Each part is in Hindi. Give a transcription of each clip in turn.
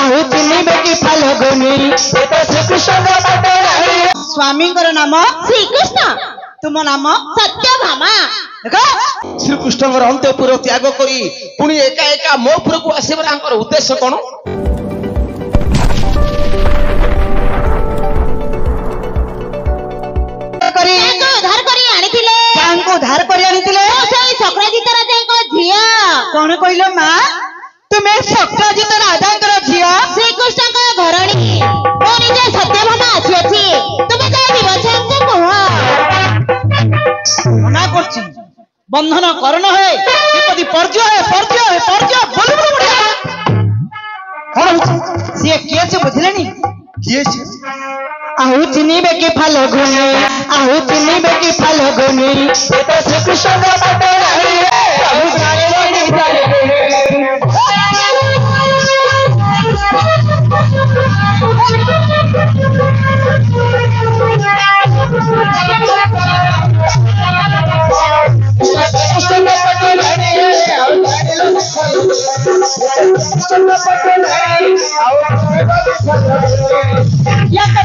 आहु चिन्हिबे कि फाल्गुनी स्वामी नाम श्रीकृष्ण तुम नाम सत्यभामा श्रीकृष्ण अंतपुर त्याग करी पुणी एका एका मो पुर को आसबार उद्देश्य कौन उद्धार शक्रजित राजा झिया कौन कहल माँ तुम्हें शक्रजित राजा झिया श्रीकृष्ण घरणी निजे सत्यभामा आसी तुम्हें मना कर बंधन करण है पर्जय पर्जय पर्जय सी किए से बुझले आहु चिन्हिबे कि फाल्गुनी आहु चिन्हिबे कि फाल्गुनी श्रीकृष्ण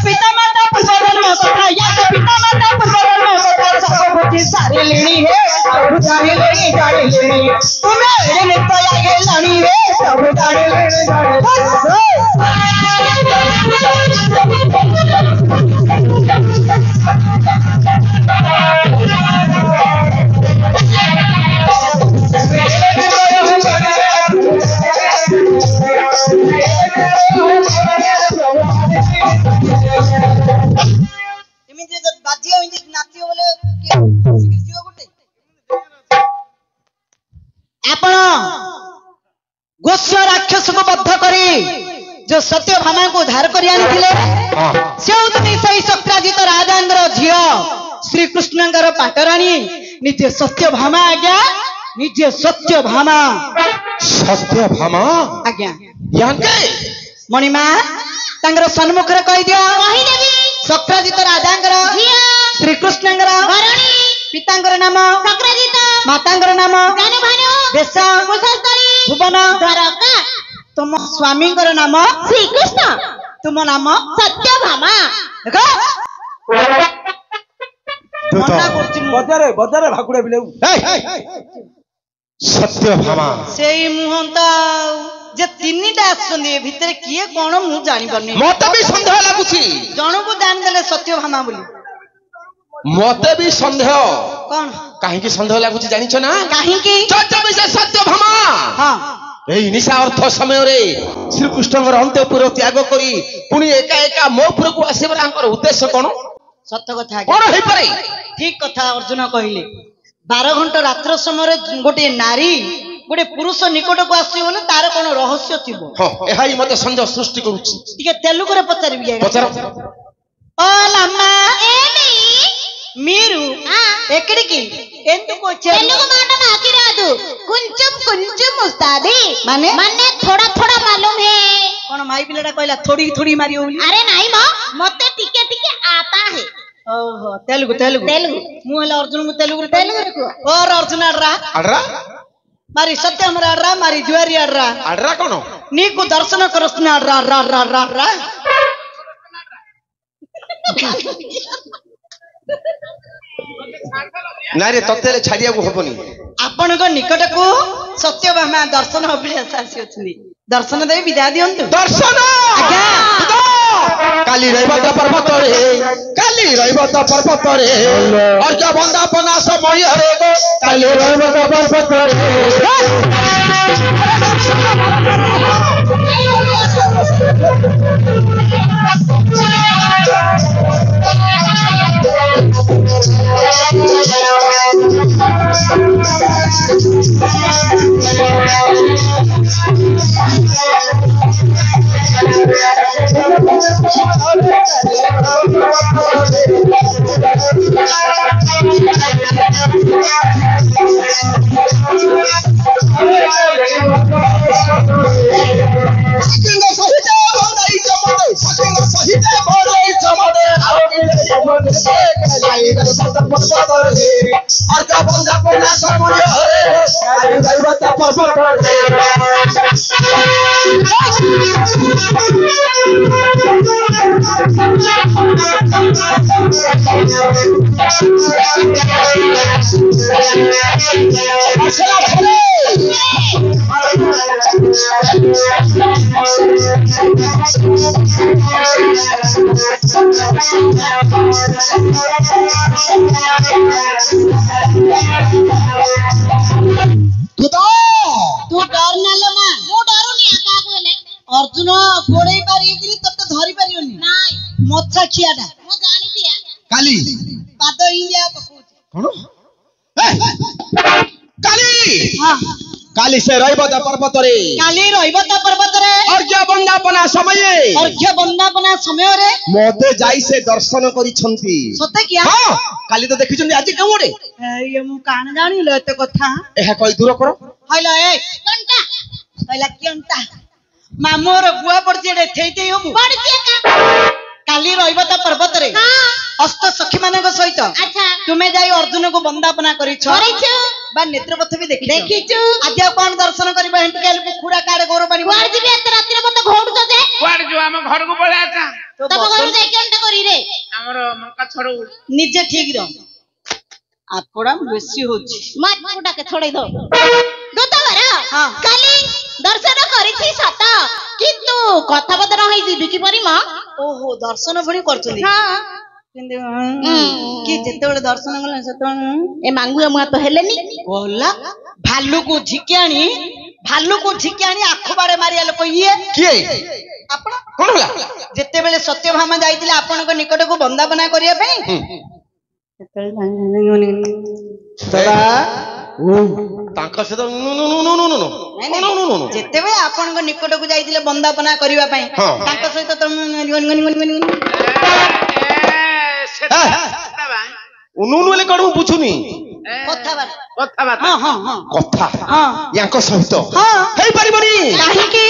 पिता माता पूर्वजन्म कथा पिता माता पूर्वजन्म कथा सब बुद्धि सारी लेनी है जानी लेनी जानी लेनी तुम्हें नित्य आगे लानी है सब जानी लेनी जानी गोस्व राक्षस को बद्ध करी जो सत्यभामा को उद्धार कर शक्रजित राजा झील श्रीकृष्ण पाटराणी निजे सत्यभामा आज्ञा निजे सत्यभामा सत्यभामा आज्ञा मणिमा तांगर सन्मुख रे कहि दियो शक्रजित राजा श्रीकृष्ण पितांगर नाम शक्रजित मातांगर नाम देश भुवन तुम स्वामी नाम श्रीकृष्ण तुम नाम सत्यभामा सत्यभामा से मुहंता जे तीनटा आसुंदी भितर किए कोन मु जानि परनी मते भी संदेह लागुची जणो को जान देले सत्यभामा बोली मते भी संदेह कोन काहे की संदेह लागुची जानि छ ना काहे की चर्चा विषय सत्यभामा हां एई निशा अर्थ समय रे श्रीकृष्ण अंतपुर त्याग करी पुणी एका एका मो पुर को आसबार उद्देश्य कोन सत्य कथा कोन हे परे ठीक कथा अर्जुन कहिले 12 घंटा रात्र समय गोटे नारी गोटे पुरुष निकट को आसी बोले तार कोन रहस्य थिबो हां एहाई मते संदेह सृष्टि करूची ठीक तेलुगु रे पचारिबि पचार ओ लम्मा एनी మీరు ఎక్కడికి ఎందుకు వచ్చారు తెలుగు మాట నాకు రాదు కొంచెం కొంచెం వస్తాది माने थोड़ा थोड़ा मालूम है कोन माई पिलेटा कहला थोड़ी थोड़ी मारियो बोली अरे नहीं मां मते टिके टिके आता है ओहो तेलुगु तेलुगु तेलुगु मु हला अर्जुन मु तेलुगु तेलुगु और अर्जुन अडरा मारी सत्यम अडरा मारी जुआरी अडरा कोन नीकु दर्शन करस्ना अडरा नारे तत्ते छाड़िया को हबनी आपण को निकट को सत्यभामा दर्शन अभ्यास आसी अछि दर्शन दे विदा दियंतु दर्शन आज्ञा काली रैवत पर्वत रे अर्ज बंदा पना समय रे काली रैवत पर्वत तू डर नालो ना मु डरुनी आका कोने अर्जुन गोड़ेई पारिगिरी तते धरि पारियोनी नाइ मच्छा खियाडा मु जानि दिया काली पाद इंडिया पकु कोन काली हां काली से रहिबत पर्वत रे काली रहिबत पर्वत रे अर्घ्य बंदापना समय रे मते जाई से दर्शन करी छंती सते किया हां काली तो देखि छंती आज केउडे ये मु कान जानि ल एते कथा एहा कई दूर करो हइला ए कंटा हइला केंटा मामोर बुआ पड़ती रे थेइते हो मु पड़ती का काली रहिबत पर्वत रे हां अष्ट सखी मानक सहित अच्छा तुमे जाई अर्जुन को वंदना करिछो बा नेत्रपथ भी देखिछु आज कोन दर्शन करबा हेंटकेल पुखुरा काडे गोर पानी वार दिबे एत राती रे मते घोडु तो जे वार जो हम घर को पळे आछा तब घर जाई केंटा करी रे हमर मंका छड़ू निजे ठीक रह आपड़ा बेसी होची मत पुटा के छोड़ै दो दूतवर हां काली दर्शन करिछि सत किंतु कथा बदरा होई जिबि कि परि म ओहो दर्शन भणी करछली हां कि जेतेबेले दर्शन गले सेतो ए मांगुआ मुआ तो हेलेनी बोला भालू को झिकियानी आखो बारे मारिया लोक ये किए आपण कोन होला जेतेबेले सत्यभामा जाईतिले आपण को निकट को वंदना करिया पे तांका से तो नो जेतेबेले आपण को निकट को जाईतिले वंदना करिवा पे तांका सहित तो उनुनुले करू बुझुनी कथा कथा याको सहित हेई परिबनी काहे की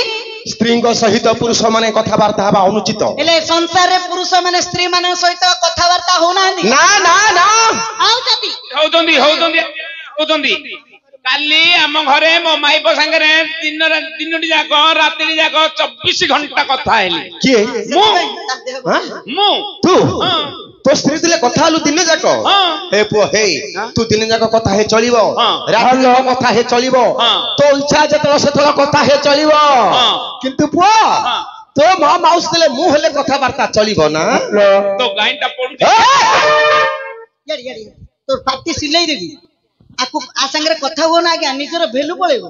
स्त्री सहित पुरुष माने कथावार्ता हवा अनुचित एले संसार रे पुरुष माने स्त्री माने सहित कथावार्ता होना ना ना ना होउतंदी काली हम घरे मो माइप संगे दिन जाक रात्रि जाक 24 घंटा कथा हेली किए मु तू तो स्त्री दिले कथा हलु दिन जाक हे पुओ हे तू दिन जाक कथा हे चलिबो रात कथा हे चलिबो तो इच्छा जतल सेतल कथा हे चलिबो किंतु पुओ तो मा माउस दिले मु हेले कथा वार्ता चलिबो ना तो गाइंटा पडु याडी तो पाती सिलाई देबी आकु आ संगे कथा हो ना के निजर भेलु पळेबो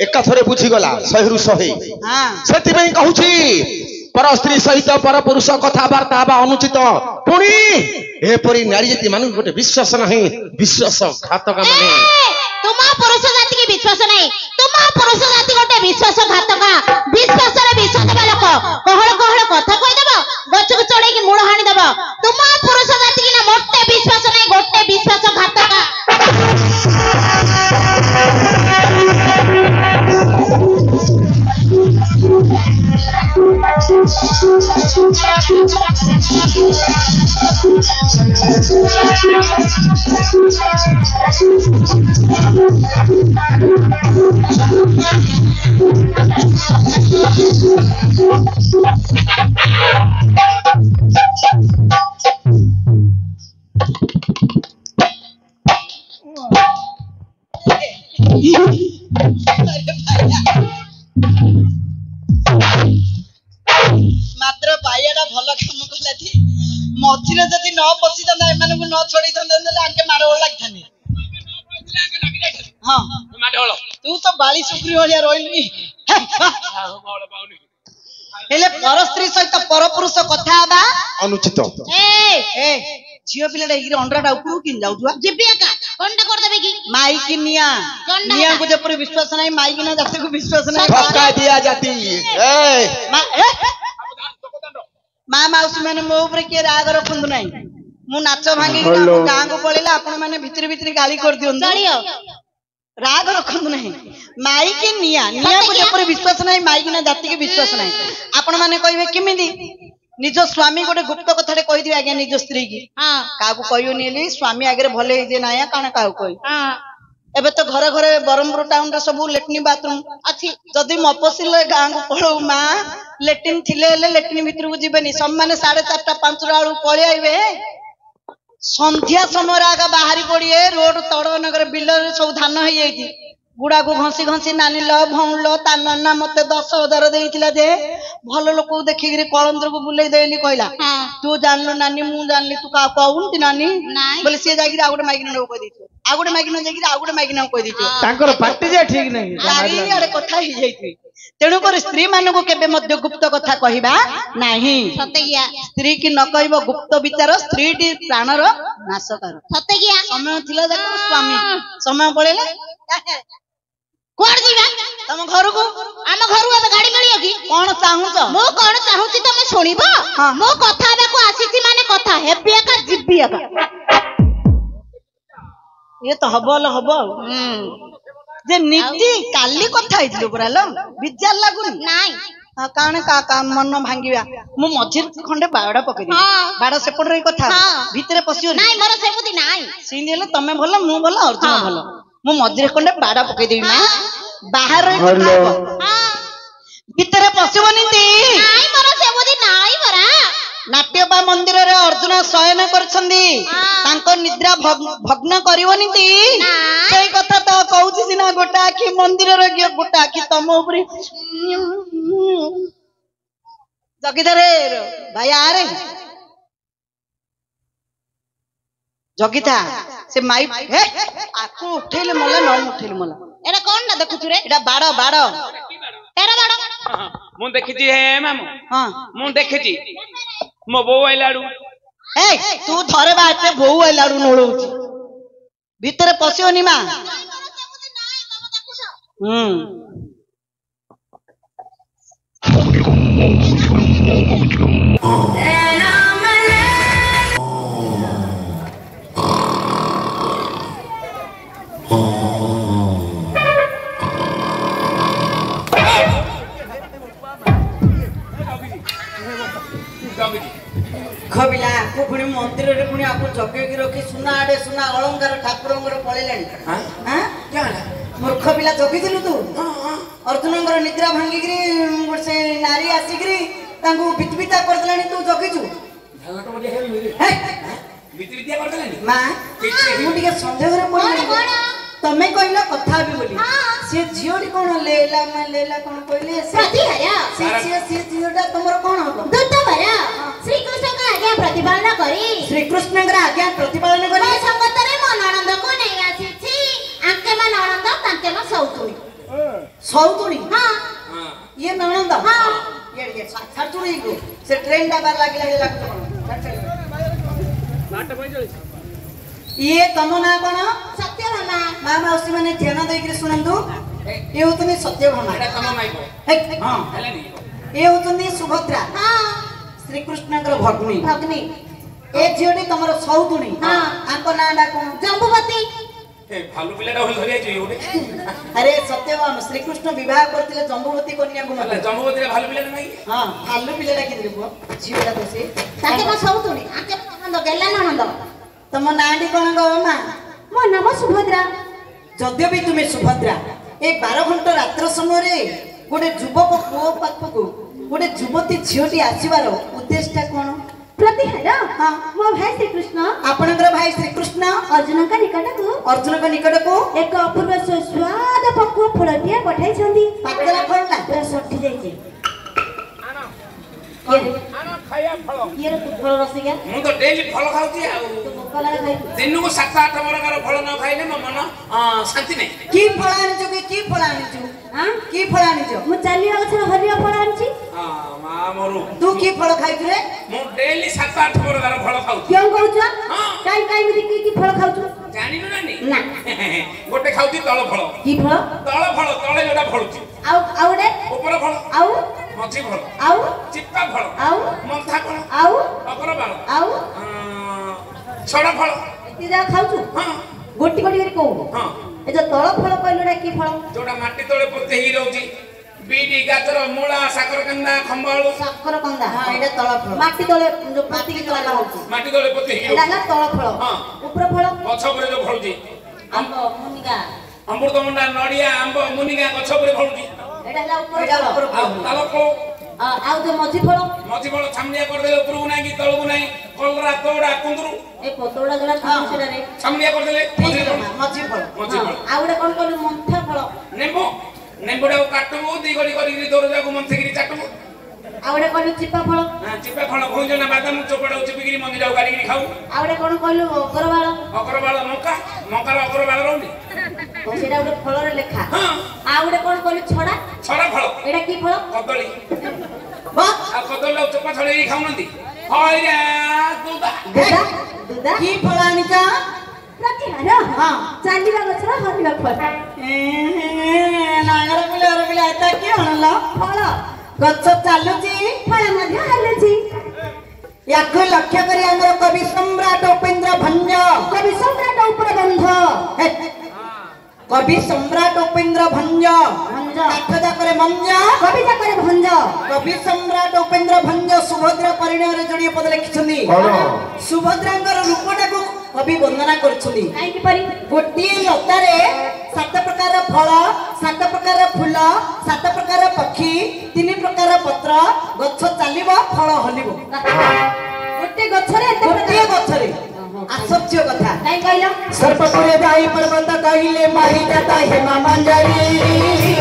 एका थरे बुझी गला सहिरु सही हां सेति में कहूची पर स्त्री सहित पर पुरुष कथा वार्ता हवा अनुचित पुणी ए परी नारी जाति मानु गोटे विश्वास नहीं विश्वास घातक माने तुमा पुरुष जाति के विश्वास नहीं तुमा पुरुष जाति गोटे विश्वास घातक विश्वास रे विश्वास देबा लोक कहळ कथा कहि देबो गछ को चढ़े की मूळ हानि देबो तुमा पुरुष जाति की ना मोटे विश्वास नहीं गोटे विश्वास घातक मात्र भाईटा भल काम कला थी मझिरे जदि न पसी था एमान को न छोड़ी था आके माड़ ओळ लागथानी हां माड़ ओळ तू तो बाली सुक्री होलिया रोइली हेले पर स्त्री सहित पर पुरुष कथा बा अनुचित ए झियो पिलाडा इगिरे अंडराडा उपरु किन जाउथुआ जिबिया का कोनटा कर देबे की माई की निया को जपर विश्वास नहीं माई की ना जाते को विश्वास नहीं धक्का दिया जाती ए मां माउसी माने मो ऊपर के राग रखंदु नहीं मु नाच भांगी गां को पळेला आपण माने भितर भितर गाली कर दियो चलियो राग रखंदु नहीं माई की निया को जपर विश्वास नहीं माई की ना जाति के विश्वास नहीं आपण माने कहबे किमिदी निज स्वामी गोटे गुप्त कथाटे कहि दियो आज्ञा निज स्त्री की हां काकू कहियो नेली स्वामी आगे भले जे नाया काना काकू कहि हां ଏବେ ତ ଘରେ ଘରେ ବରମପୁର ଟାଉନ ରେ ସବୁ ଲାଟ୍ରିନ୍ ବାଥରୁମ ଅଛି। ଯଦି ମଫସିଲ ଗାଁ କୁ ପଳଉ ମା ଲାଟ୍ରିନ୍ ଥିଲେ ହେଲେ ଲାଟ୍ରିନ୍ ଭିତରକୁ ଯିବେନି। ସେମାନେ 4:30 5ଟା ବେଳକୁ ପଳେଇ ଆଇବେ। ସନ୍ଧ୍ୟା ସମୟରେ ଆଗ ବାହାରି ପଡିବେ। ରୋଡ ତଡ ନଗର ବିଲରେ ସବୁ ଧାନ ହେଇଯାଇଛି। ଗୁଡାକୁ ଘଷି ଘଷି ନାନିଲ ଭଉଁଲ ତା ନନା ମତେ 10,000 ଦେଇଥିଲା ଯେ ଭଲ ଲୋକକୁ ଦେଖିକିରି କଳନ୍ଦ୍ରକୁ ବୁଲେଇ ଦେଇଲି କହିଲା ତୁ ଜାଣିଲୁ ନାନୀ ମୁଁ ଜାଣିଲି ତୁ କାହା କହୁନ୍ତି ନାନୀ ବୋଲେ ସିଏ ଯାଇକିରି ଆଉ ଗୋଟେ ମାଇକିନା କହିଦେଇଥିବ। ଆଉ ଗୋଟେ ମାଇକିନା ଯାଇକିରି ଆଉ ଗୋଟେ ମାଇକିନା କହିଦେଇଥିବ। ତାଙ୍କର ପାଟି ଯେ ଠିକ ନାହିଁ। ଚାରିଆଡେ କଥା ହେଇଯାଇଥିବେ। ତେଣୁକରି ସ୍ତ୍ରୀ ମାନଙ୍କୁ କେବେ ମଧ୍ୟ ଗୁପ୍ତ କଥା କହିବା ନାହିଁ। ସ୍ତ୍ରୀ କି ନ କହିବ ଗୁପ୍ତ ବିଚାର ସ୍ତ୍ରୀଟି ପ୍ରାଣର ନାଶକାର। ସମୟ ଥିଲା ଯାକ ସ୍ୱାମୀ ସମୟ ପଳେଇଲେ କୁଆଡେ ଯିବା ତମ ଘରକୁ। ଆମ ଘରୁ ଏବେ ଗାଡି ମିଳିବ କି? କଣ ଚାହୁଁଛ? ମୁଁ କଣ ଚାହୁଁଛି ତମେ ଶୁଣିବ? ମୁଁ କଥା ହେବାକୁ ଆସିଛି ମାନେ କଥା ହେବି ଏକା ଯିବି ଏକା। ଇଏ ତ ହବ ଲୋ ହବ ଯେ ନିତି କାଲି କଥା ହେଇଥିଲୁ ପୁରା ଲୋ ବିଜାର ଲାଗୁନି ନାଇଁ କାଣ କା ମନ ଭାଙ୍ଗିବା। ମୁଁ ମଝିରେ ଖଣ୍ଡେ ବାଡ ପକେଇଦେବି। ବାଡ ସେପଟରେ କଥା ଭିତରେ ପଶିବ ନାଇଁ ମୋର ସେମିତି ନାଇଁ। ସିନ୍ତି ହେଲେ ତମେ ଭଲ ମୁଁ ଭଲ ଅର୍ଜୁନ ଭଲ। ମୁଁ ମଝିରେ ଖଣ୍ଡେ ବାଡ ପକେଇଦେବି ମା ବାହାର ଭିତରେ ପଶିବନି। ନାଇଁ ମୋର ସେମିତି ନାଇଁ ପରା। ନାଟ୍ୟପା ମନ୍ଦିରରେ ଅର୍ଜୁନ ଶୟନ କରିଛନ୍ତି। ତାଙ୍କ ନିଦ୍ରା ଭଗ୍ନ କରିବନି ସେଇ କଥା ତ କହୁଛି ସିନା। ଗୋଟା ଆଖି ମନ୍ଦିରର ଗୋଟା ଆଖି ତମ ଉପରେ ଜଗିଦାରେ ଭାଇ ଆରେ ଜଗିଥା ସେ ମାଇ ଆଖୁ ଉଠେଇଲେ ମଲା ନ ଉଠେଇଲେ ମଲା। ଏଟା କଣ ନା ଦେଖୁଛୁ ରେ? ଏଟା ବାଡ ବାଡ ଏରା ବାଡ ମୁଁ ଦେଖିଛି ହେ ମାମୁ। ମୁଁ ଦେଖିଛି ମୋ ବୋଉ ଆଇଲା ଆଡୁ ତୁ ଥରେ ବା ଏତେ ବୋଉ ଆଇଲା ଆଡୁ ନୋଳଉଛୁ। ଭିତରେ ପଶିବନି ମା। ଖବିଲା ଆକୁ ପୁଣି ମନ୍ଦିରରେ ପୁଣି ଆକୁ ଜଗେଇକି ରଖି ସୁନା ଆଡେ ସୁନା ଅଳଙ୍କାର ଠାକୁରଙ୍କର ପଳେଇଲାଣି। ମୂର୍ଖ ପିଲା ଜଗିଥିଲୁ ତୁ। ଅର୍ଜୁନଙ୍କର ନିଦ୍ରା ଭାଙ୍ଗିକିରି ସେ ନାରୀ ଆସିକିରି ତାଙ୍କୁ ବିତବିତା କରିଦେଲାଣି ତୁ ଜଗିଛୁ। ମା ମୁଁ ଟିକେ ସନ୍ଦେହରେ ପଡିଲି। ତମେ କହିଲ କଥା ହେବି ବୋଲି। ସେ ଝିଅଟି କଣ ଲେଲା କଣ କହିଲେ? ସେ ଝିଅଟା ତମର କଣ ହବ? ଶ୍ରୀକୃଷ୍ଣଙ୍କ ଆଜ୍ଞା ପ୍ରତିପାଳନ କରି ଶ୍ରୀକୃଷ୍ଣଙ୍କର ଆଜ୍ଞା ପ୍ରତିପାଳନ କରି ସଙ୍ଗତରେ ମୋ ନଣନ୍ଦକୁ ନେଇ ଆସିଛି। ଆଙ୍କେ ମୋ ନଣନ୍ଦ ତାଙ୍କେ ମୋ ସଉତୁଣୀ। ସଉତୁଣୀ ଇଏ ନଣନ୍ଦ ସେ ଟ୍ରେନ ଟା ବାର ଲାଗିଲା ଇଏ ତମ ନାଁ କଣ? ସତ୍ୟଭାମା। ମା ମାଉସୀ ମାନେ ଧ୍ୟାନ ଦେଇକିରି ଶୁଣନ୍ତୁ। ଇଏ ହଉଛନ୍ତି ସତ୍ୟଭାମା। ଇଏ ହଉଛନ୍ତି ସୁଭଦ୍ରା ଶ୍ରୀକୃଷ୍ଣଙ୍କର ଭଗ୍ନୀ। ଏ ଝିଅଟି ତମର ସଉତୁଣୀ। ଆଙ୍କ ନାଁ ଟା କଣ? ଜମ୍ବୁବତୀ। ଆରେ ସତ୍ୟଭାମା ଶ୍ରୀକୃଷ୍ଣ ବିବାହ କରିଥିଲେ ଜମ୍ବୁବତୀ କନ୍ୟାକୁ। ଭାଲୁ ପିଲାଟା କେମିତି ପୁଅ? ଝିଅଟା ତ ସେ ସଉତୁଣୀ। ତମ ନାଁଟି କଣ ଗো ମା? ମୋ ନାମ ସୁଭଦ୍ରା। ଯଦିଓ ବି ତୁମେ ସୁଭଦ୍ରା, ଏ 12 ଘଣ୍ଟା ରାତ୍ର ସମୟରେ ଗୋଟେ ଯୁବକ ପୁଅ ପାଖକୁ ଗୋଟେ ଯୁବତୀ ଝିଅଟି ଆସିବାର ଉଦ୍ଦେଶ୍ୟଟା କଣ? ପ୍ରତିହାର ମୋ ଭାଇ ଶ୍ରୀକୃଷ୍ଣ ଆପଣଙ୍କର ଭାଇ ଶ୍ରୀକୃଷ୍ଣ ଅର୍ଜୁନଙ୍କ ନିକଟକୁ ଏକ ଅପୂର୍ବ ସୁସ୍ୱାଦ ପକୁଅ ଫଳଟିଏ ପଠାଇଛନ୍ତି। ପାକଳ ଫଳଟା ପୁରା ସଠି ଯାଇଛି। ମୁଁ ତ ଡେଲି ଫଳ ଖାଉଛି ଆଉ ଦିନକୁ 7-8 ପ୍ରକାର ଫଳ ନ ଖାଇଲେ ମୋ ମନ ଶାନ୍ତି ନାହିଁ। କି ଫଳ ଆଣିଛୁ? କି ଫଳ ଆଣିଛୁ? କି ଫଳ ଆଣିଛୁ? ମୁଁ ଚାଲିବା ଗଛର ହରିଆ ଫଳ ଆଣିଛି। ତୁ କି ଫଳ ଖାଇଛୁ ରେ? ମୁଁ ଡେଲି 7-8 ପ୍ରକାର ଫଳ ଖାଉଛି। କେଉଁ କହୁଛ? କାଇଁ କି ଫଳ ଖାଉଛୁ? ଜାଣିନୁ ନା? ଗୋଟେ ଖାଉଛି ତଳ ଫଳ। କି ଫଳ? ତଳ ଫଳ ତଳେ ଯୋଉଟା ଫଳୁଛି। ଆଉ ଗୋଟେ ଉପର ଫଳ। ଆଉ ମଝି ଫଳ। ଆଉ ଚିପା ଫଳ। ଆଉ ମନ୍ଥା ଫଳ। ଆଉ ଅଗର ଫଳ। ଆଉ ଛଡା ଫଳ। ଏତେ ଯାକ ଖାଉଛୁ? ଗୋଟି ଗୋଟି କରି କହୁ। ଏ ଯୋଉ ତଳ ଫଳ କହିଲୁଟା କି ଫଳ? ଯୋଉଟା ମାଟି ତଳେ ପୋତି ହେଇ ରହୁଛି। ବିଟି, ଗାଜର, ମୂଳା, ସାକରକନ୍ଦା, ଖମ୍ବାଳୁ। ସାକରକନ୍ଦା ଏଇଟା ତଳ ଫଳ। ମାଟି ତଳେ ଯୋଉ ପୋତିକି ତଳେ ହଉଛି। ମାଟି ତଳେ ପୋତି ହେଇ ଏଇଟା ହେଲା ତଳ ଫଳ। ଉପର ଫଳ ଗଛ ଉପରେ ଯୋଉ ଫଳୁଛି। ଆମ୍ବ, ମୁନିଗା, ଅମୃତଭଣ୍ଡା ନଡ଼ିଆ ଆମ୍ବ ମୁନିଗା ଗଛ ଉପରେ ଫଳୁଛି। ଏଟା ହେଲା ଉପର ଫଳ। ତାଳ ଫଳ ଆଉ ଯୋଉ ମଝି ଫଳ ଛାମୁଡିଆ କରିଦେଲେ ଉପରକୁ ନାହିଁ କି ତଳକୁ ନାହିଁ। କଲରା ତୋଡା କୁନ୍ଦୁରୁ ଏ ପତୋଡା ଯୋଉଟା ଖାଉ ସେଟାରେ ଛାମୁଡିଆ କରିଦେଲେ ମଝି ଫଳ। ମଝି ଫଳ। ଆଉ ଗୋଟେ କଣ କହିଲୁ ମନ୍ଥା ଫଳ। ନେମ୍ବୁଟାକୁ କାଟୁବୁ ଦି ଗଡି କରିକି ଦୋରଜାକୁ ମନ୍ଥିକିରି ଚାଟୁବୁ। ଆଉ ଗୋଟେ କହିଲୁ ଚିପା ଫଳ। ଚିପା ଫଳ ଭୁଇଁଜନା ବାଦାମ ଚୋପାଟାକୁ ଚିପିକିରି ମଞ୍ଜିଟାକୁ କାଢିକିରି ଖାଉ। ଆଉ ଗୋଟେ କଣ କହିଲୁ ଅଗରବାଳ। ଅଗରବାଳ ମକାର ଅଗରବାଳ ରହୁନି ସେଇଟା ଗୋଟେ ଫଳରେ ଲେଖା। ଆଉ ଗୋଟେ କଣ କହିଲୁ ଛଡା ଫଳ। ଏଇଟା କି ଫଳ? କଦଳୀ। ଆଉ କଦଳୀଟାକୁ ଚୋପା ଛଡେଇକି ଖାଉନାହାନ୍ତି। ଦୁଦା କି ଫଳ ଆଣିଛ? ଚାଲିବା ଗଛର ହଲିବା ଫଳ। ନାଙ୍ଗର ପିଲା ଏଟା କି ଆଣିଲ? ଫଳ। ଗଛ ଚାଲୁଛି ଫଳ ମଧ୍ୟ ହଲୁଛି। ୟାକୁ ଲକ୍ଷ୍ୟ କରି ଆମର କବି ସମ୍ରାଟ ଉପେନ୍ଦ୍ର ଭଞ୍ଜ କବି ସମ୍ରାଟ ଭଞ୍ଜ କାଠ ଯାକରେ ମଞ୍ଜ କବି ଯାକରେ ଭଞ୍ଜ। କବି ସମ୍ରାଟ ଉପେନ୍ଦ୍ର ଭଞ୍ଜ ସୁଭଦ୍ରା ପରିଣୟରେ ଯୋଡ଼ିଏ ପଦ ଲେଖିଛନ୍ତି। ସୁଭଦ୍ରାଙ୍କର ରୂପଟାକୁ କବି ବର୍ଣ୍ଣନା କରୁଛନ୍ତି। ଗୋଟିଏ ଲତାରେ 7 ପ୍ରକାର ଫଳ, 7 ପ୍ରକାର ଫୁଲ, 7 ପ୍ରକାର ପକ୍ଷୀ, 3 ପ୍ରକାର ପତ୍ର। ଗଛ ଚାଲିବ ଫଳ ହଲିବ। ଗୋଟେ ଗଛରେ ଆଶ୍ଚର୍ଯ୍ୟ କଥା କାଇଁ କହିଲ? ସର୍ବପୁରେ ଯାଇ ପର୍ବତ କହିଲେ ମାହି ଦାତା ହେମା ମଞ୍ଜରୀ।